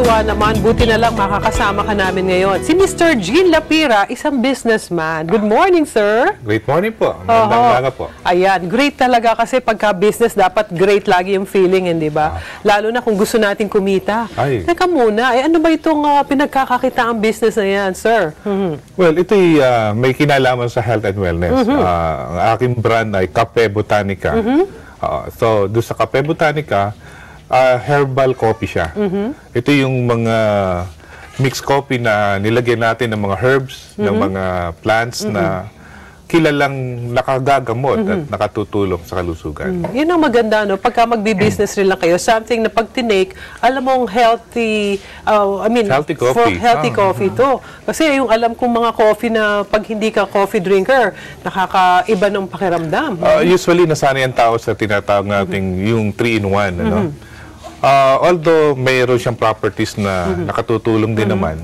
Nakakatuwa naman. Buti na lang makakasama ka namin ngayon. Si Mr. Gene Lapira, isang businessman. Good morning, sir. Great morning po. Magandang umaga po. Ayan, great talaga kasi pagka-business, dapat great lagi yung feeling, hindi ba? Lalo na kung gusto natin kumita. Ay. Teka muna, ano ba itong pinagkakakita ang business na yan, sir? Well, ito'y may kinalaman sa health and wellness. Ang aking brand ay Cafe Botanica. So, doon sa Cafe Botanica, herbal coffee siya. Ito yung mga mixed coffee na nilagyan natin ng mga herbs, ng mga plants na kilalang nakagagamot at nakatutulong sa kalusugan. Yun ang maganda, no? Pagka magbi-business rin lang kayo, something na pag tinake, alam mong healthy, healthy coffee. Healthy coffee to. Kasi yung alam kong mga coffee na pag hindi ka coffee drinker, nakakaiba ng pakiramdam. Usually, nasanay ang tao sa tinatawag nating yung 3-in-1, ano? Although mayroon siyang properties na nakatutulong din naman,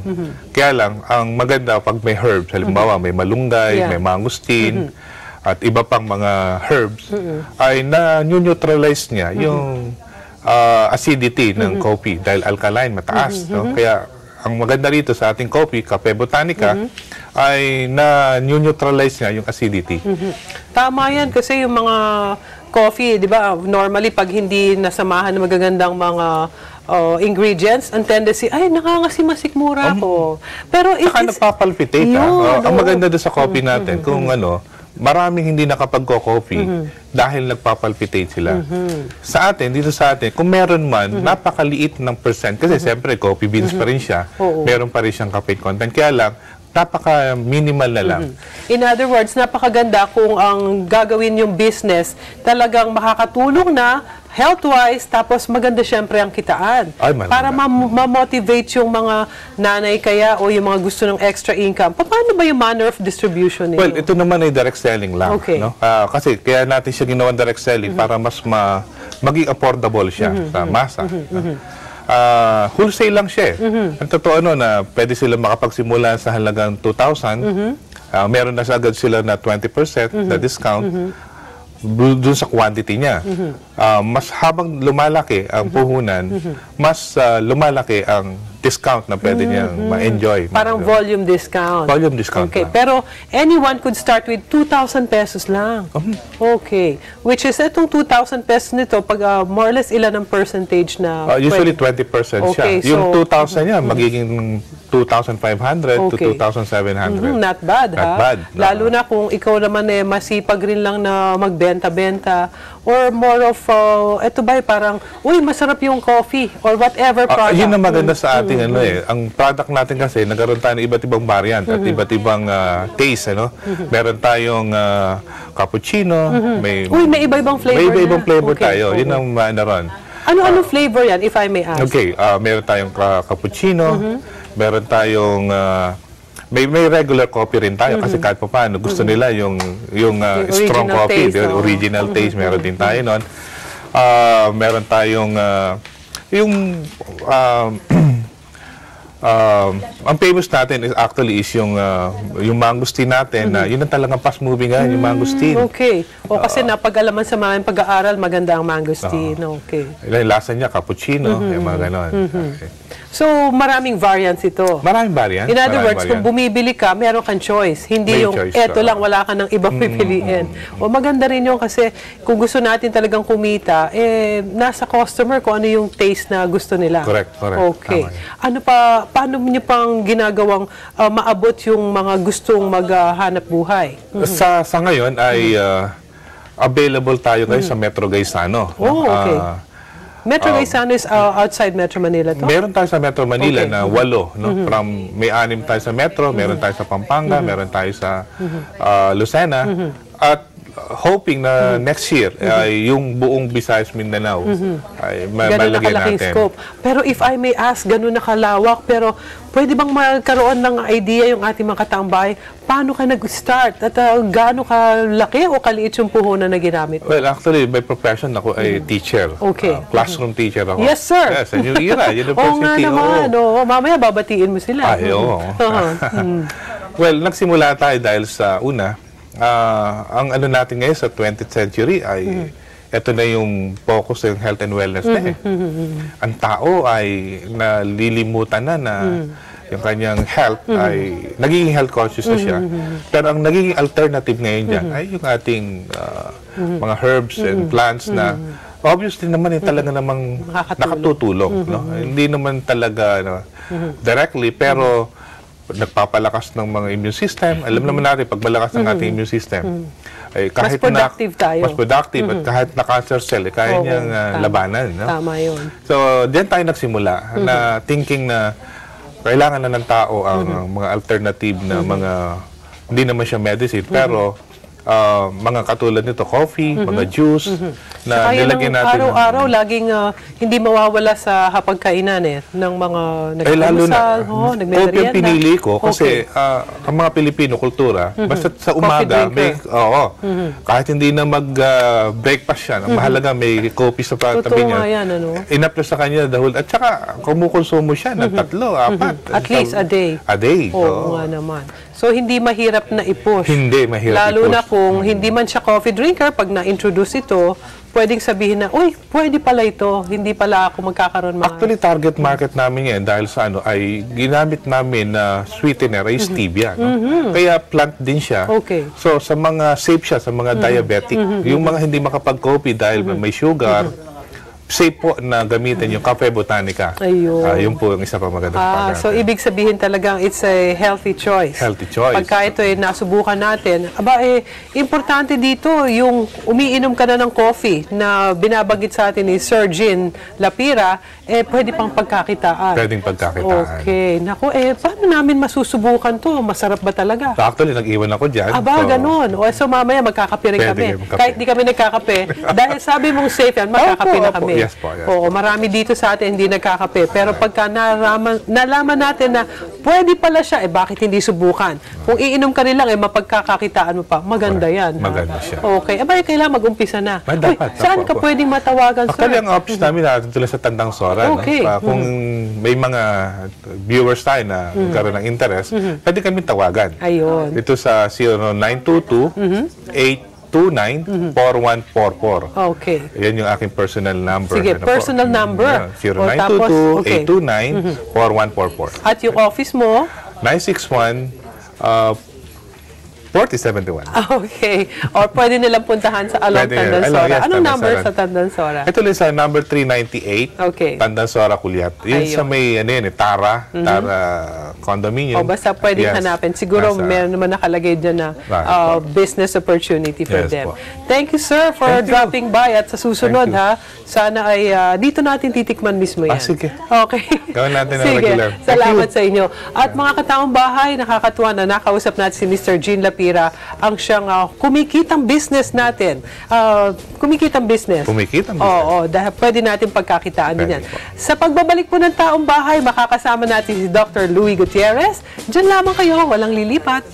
kaya lang, ang maganda pag may herbs, halimbawa may malunggay, may mangustin, at iba pang mga herbs, ay na-neutralize niya yung acidity ng coffee dahil alkaline, mataas. No? Kaya ang maganda rito sa ating coffee, Cafe Botanica, ay na-neutralize niya yung acidity. Tama yan kasi yung mga coffee, di ba, normally pag hindi nasamahan ng magagandang mga ingredients, ang tendency, ay, nakangasimasikmura ko. Pero saka nagpapalpitate. Ang maganda doon sa coffee natin, kung maraming hindi nakapagko-coffee dahil nagpapalpitate sila. Sa atin, dito sa atin, kung meron man, napakaliit ng percent. Kasi siyempre, coffee beans pa rin siya. Meron pa rin siyang caffeine content. Kaya lang, napaka-minimal na lang. In other words, napakaganda kung ang gagawin yung business talagang makakatulong na health-wise, tapos maganda syempre ang kitaan. Para ma-motivate yung mga nanay kaya o yung mga gusto ng extra income. Paano ba yung manner of distribution niyo? Well, ito naman ay direct selling lang. No? Kasi kaya natin siya ginawan direct selling para mas maging affordable siya sa masa. Wholesale lang siya. Ang totoo na pwede sila makapagsimula sa halagang 2,000. Meron na agad sila na 20% na discount dun sa quantity niya. Mas habang lumalaki ang puhunan, mas lumalaki ang discount na pwede niyang ma-enjoy. Parang volume discount. Volume discount. Okay, pero anyone could start with 2,000 pesos lang. Okay. Which is, itong 2,000 pesos nito, pag more or less ilan ang percentage na... usually 20% siya. Yung 2,000 niya, magiging 2,500 to 2,700. Not bad, Not bad. Lalo na kung ikaw naman masipag rin lang na magbenta-benta or more of, eto ba parang, uy, masarap yung coffee or whatever product. Yun ang maganda sa ating ang product natin kasi, nagkaroon tayo ng iba't ibang variant at iba't ibang taste. Meron tayong cappuccino, may iba-ibang flavor May iba-ibang flavor tayo. Yun ang naroon. Ano flavor yan, if I may ask? Okay, meron tayong cappuccino, meron tayong may regular coffee rin tayo kasi kahit pa paano gusto nila yung strong coffee, the original taste, meron din tayo nun. Meron tayong ang famous natin is actually yung mangustin natin na yun ang talagang fast moving yung mangustin. Okay. Kasi napag-alaman sa mga pag-aaral, maganda ang mangustin. Okay. Yung lasa niya, cappuccino, yung mga ganon. So, maraming variants ito. Maraming variants. In other words, kung bumibili ka, meron kang choice. Hindi yung, eto lang, wala ka ng ibang pipiliin. O maganda rin yung kasi, kung gusto natin talagang kumita, nasa customer kung ano yung taste na gusto nila. Correct. Okay. Paano niyo pang ginagawang maabot yung mga gustong maghanap buhay? Sa ngayon ay available tayo ngayon sa Metro Gaisano. Okay. Metro Gaisano is outside Metro Manila to? Meron tayo sa Metro Manila na 8. May 6 tayo sa Metro, meron tayo sa Pampanga, meron tayo sa Lucena. At hoping na next year ay yung buong Visayas Mindanao ay malagyan natin. Scope. Pero if I may ask, ganun nakalawak, pero pwede bang magkaroon ng idea yung ating mga katambahay, paano ka nag-start at gaano kalaki o kaliit yung puhunan na ginamit? Well, actually, by profession ako ay teacher. Okay. Classroom teacher ako. Yes, sir. Yes, sa New Era University. Oo nga naman. Mamaya babatiin mo sila. Well, nagsimula tayo dahil sa una, ang ano natin ngayon sa 20th century ay ito na yung focus ng health and wellness na Ang tao ay nalilimutan na yung kanyang health ay nagiging health conscious na siya. Pero ang nagiging alternative ngayon dyan ay yung ating mga herbs and plants na obviously naman talaga namang nakatutulong. No? Hindi naman talaga directly, pero nagpapalakas ng mga immune system. Alam naman natin, pag malakas ng ating immune system, ay kahit mas productive tayo. Mas productive at kahit na cancer cell, kaya niyang labanan. No? Tama yun. So, diyan tayo nagsimula na thinking na kailangan na ng tao ang mga alternative na mga, hindi naman siya medicine, pero mga katulad nito, coffee, mga juice, na nilagyan natin. Araw-araw, laging hindi mawawala sa hapagkainan ng mga nag-almusal, coffee ang pinili ko kasi ang mga Pilipino kultura, basta sa umaga, may, kahit hindi na mag-breakfast siya, mahalaga may coffee sa tabi niya. Enough na sa kanya dahil, at saka kumukonsumo siya ng 3, 4. At least a day. A day. Oo nga naman. So, hindi mahirap na i-push. Hindi mahirap Lalo na kung hindi man siya coffee drinker, pag na-introduce ito, pwedeng sabihin na, uy, pwede pala ito, hindi pala ako magkakaroon mga... Actually, target market namin yan dahil sa ay ginamit namin na sweetener ay stevia. No? Kaya plant din siya. Okay. So, sa mga safe siya, sa mga diabetic, yung mga hindi makapag-coffee dahil may sugar, safe po na gamitin yung Cafe Botanica. Ayun. Yun po yung isa pa magandang program. So, ibig sabihin talagang it's a healthy choice. Healthy choice. Pagka ito ay nasubukan natin, importante dito yung umiinom ka na ng coffee na binabanggit sa atin ni Sir Jean Lapira, pwede pang pagkakitaan. Pwedeng pagkakitaan. Okay. Naku, paano namin masusubukan to? Masarap ba talaga? So, actually, nag-iwan ako dyan. Ganun. So, mamaya magkakape rin kami. Kahit di kami nagkakape, dahil sabi mong safe yan, magkakape na kami. Yes po, yes. Oo, marami dito sa atin hindi nagkakape. Pero pagka nalaman natin na pwede pala siya, bakit hindi subukan? Kung iinom ka rin lang, mapagkakakitaan mo pa. Maganda yan. Maganda siya. Okay. Kailangan mag-umpisa na. Dapat, saan ka pwedeng matawagan, sir? Actually, ang office namin natin tulad sa Tandang Sora. Okay. No? Kung may mga viewers tayo na magkaroon ng interest, pwede kami tawagan. Ayun. Ito sa 0922-829-4144. Okay. Yan yung aking personal number. Sige, personal number. 0922-829-4144. At yung office mo? 961 4071. Okay. Or pwede nilang puntahan sa Along Tandansora. Anong number sa Tandansora? Ito lang sa number 398. Okay. Tandansora, Culiat. Yun sa may, Tara condominium. Basta pwedeng hanapin. Siguro meron naman nakalagay dyan na business opportunity for them. Thank you, sir, for dropping by. At sa susunod, sana ay dito natin titikman mismo yan. Sige. Okay. Gawin natin na regular. Salamat sa inyo. At mga kataong bahay, nakakatuwa na nakausap natin si Mr. Jean Lapira, ang siyang kumikitang business natin. Kumikitang business. Oo, dahil pwede natin pagkakitaan din yan. Sa pagbabalik po ng taong bahay, makakasama natin si Dr. Louie Gutierrez. Diyan lamang kayo, walang lilipat.